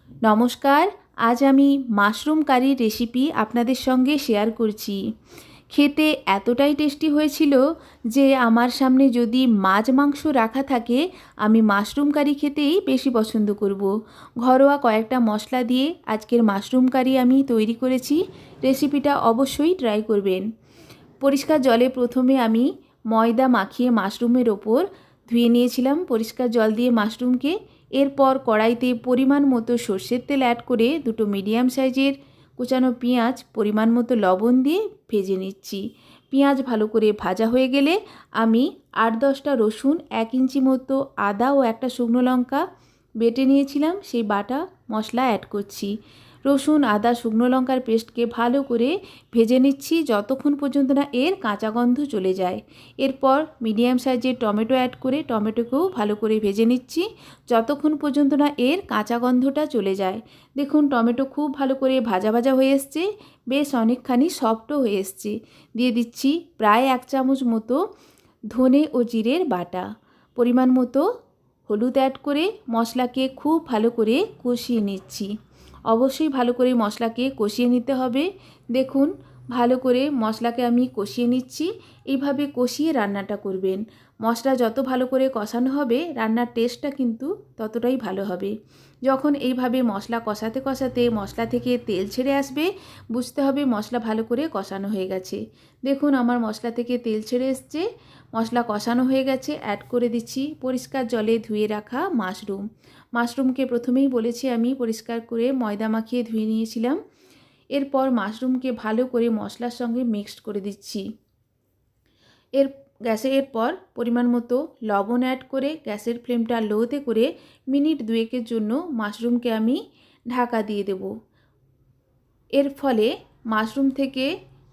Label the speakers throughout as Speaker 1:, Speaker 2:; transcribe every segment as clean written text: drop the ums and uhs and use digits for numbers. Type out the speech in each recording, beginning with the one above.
Speaker 1: নমস্কার, আজ আমি মাশরুম কারির রেসিপি আপনাদের সঙ্গে শেয়ার করছি। খেতে এতটাই টেস্টি হয়েছিল যে আমার সামনে যদি মাছ মাংস রাখা থাকে আমি মাশরুম কারি খেতেই বেশি পছন্দ করব। ঘরোয়া কয়েকটা মশলা দিয়ে আজকের মাশরুম কারি আমি তৈরি করেছি। রেসিপিটা অবশ্যই ট্রাই করবেন। পরিষ্কার জলে প্রথমে আমি ময়দা মাখিয়ে মাশরুমের ওপর ধুয়ে নিয়েছিলাম পরিষ্কার জল দিয়ে মাশরুমকে। এরপর কড়াইতে পরিমাণ মতো সর্ষের তেল অ্যাড করে দুটো মিডিয়াম সাইজের কুচানো পেঁয়াজ পরিমাণ মতো লবণ দিয়ে ভেজে নিচ্ছি। পেঁয়াজ ভালো করে ভাজা হয়ে গেলে আমি 8-10টা রসুন, 1 ইঞ্চি মতো আদা ও একটা শুকনো লঙ্কা বেটে নিয়েছিলাম সেই বাটা মশলা অ্যাড করছি। রসুন, আদা, শুকনো লঙ্কার পেস্টকে ভালো করে ভেজে নিচ্ছি যতক্ষণ পর্যন্ত না এর কাঁচা গন্ধ চলে যায়। এরপর মিডিয়াম সাইজের টমেটো অ্যাড করে টমেটোকেও ভালো করে ভেজে নিচ্ছি যতক্ষণ পর্যন্ত না এর কাঁচা গন্ধটা চলে যায়। দেখুন টমেটো খুব ভালো করে ভাজা ভাজা হয়ে এসছে, বেশ অনেকখানি সফটও হয়ে এসছে। দিয়ে দিচ্ছি প্রায় 1 চামচ মতো ধনে ও জিরের বাটা, পরিমাণ মতো হলুদ অ্যাড করে মশলাকে খুব ভালো করে কষিয়ে নিচ্ছি। অবশ্যই ভালো করে মশলাকে কষিয়ে নিতে হবে। দেখুন ভালো করে মশলাকে আমি কষিয়ে নিচ্ছি। এইভাবে কষিয়ে রান্নাটা করবেন। মশলা যত ভালো করে কষানো হবে রান্নার টেস্টটা কিন্তু ততটাই ভালো হবে। যখন এইভাবে মশলা কষাতে কষাতে মশলা থেকে তেল ছেড়ে আসবে বুঝতে হবে মশলা ভালো করে কষানো হয়ে গেছে। দেখুন আমার মশলা থেকে তেল ছেড়ে এসছে, মশলা কষানো হয়ে গেছে। অ্যাড করে দিচ্ছি পরিষ্কার জলে ধুয়ে রাখা মাশরুম। মাশরুমকে প্রথমেই বলেছি আমি পরিষ্কার করে ময়দা মাখিয়ে ধুয়ে নিয়েছিলাম। এরপর মাশরুমকে ভালো করে মশলার সঙ্গে মিক্সড করে দিচ্ছি। এরপর পরিমাণ মতো লবণ অ্যাড করে গ্যাসের ফ্লেমটা লোতে করে মিনিট 2-এর জন্য মাশরুমকে আমি ঢাকা দিয়ে দেব। এর ফলে মাশরুম থেকে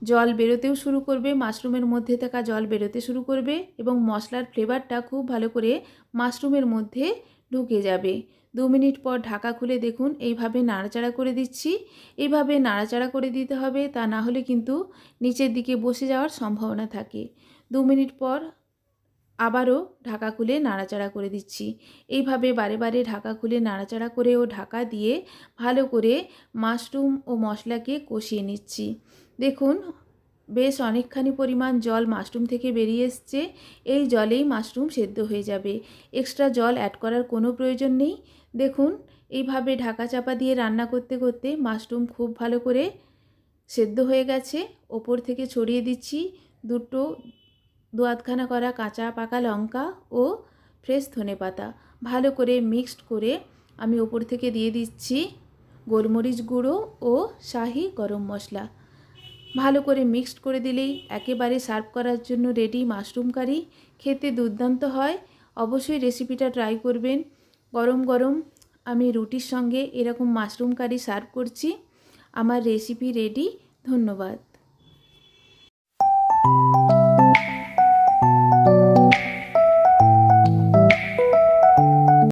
Speaker 1: জল বেরোতেও শুরু করবে, মাশরুমের মধ্যে থাকা জল বেরোতে শুরু করবে এবং মশলার ফ্লেভারটা খুব ভালো করে মাশরুমের মধ্যে ঢুকে যাবে। 2 মিনিট পর ঢাকা খুলে দেখুন এইভাবে নাড়াচাড়া করে দিচ্ছি। এইভাবে নাড়াচাড়া করে দিতে হবে, তা না হলে কিন্তু নিচের দিকে বসে যাওয়ার সম্ভাবনা থাকে। 2 মিনিট পর আবারও ঢাকা খুলে নাড়াচাড়া করে দিচ্ছি। এইভাবে বারে বারে ঢাকা খুলে নাড়াচাড়া করে ও ঢাকা দিয়ে ভালো করে মাশরুম ও মশলাকে কষিয়ে নিচ্ছি। দেখুন বেশ অনেকখানি পরিমাণ জল মাশরুম থেকে বেরিয়ে এসছে। এই জলেই মাশরুম সেদ্ধ হয়ে যাবে, এক্সট্রা জল অ্যাড করার কোনো প্রয়োজন নেই। দেখুন এইভাবে ঢাকা চাপা দিয়ে রান্না করতে করতে মাশরুম খুব ভালো করে সেদ্ধ হয়ে গেছে। ওপর থেকে ছড়িয়ে দিচ্ছি দুটো 2-আধখানা করা কাঁচা পাকা লঙ্কা ও ফ্রেশ ধনেপাতা। ভালো করে মিক্সড করে আমি ওপর থেকে দিয়ে দিচ্ছি গোলমরিচ গুঁড়ো ও শাহি গরম মশলা। ভালো করে মিক্সড করে দিলেই একেবারে সার্ভ করার জন্য রেডি মাশরুম কারি। খেতে দুর্দান্ত হয়, অবশ্যই রেসিপিটা ট্রাই করবেন। গরম গরম আমি রুটির সঙ্গে এরকম মাশরুম কারি সার্ভ করছি। আমার রেসিপি রেডি। ধন্যবাদ।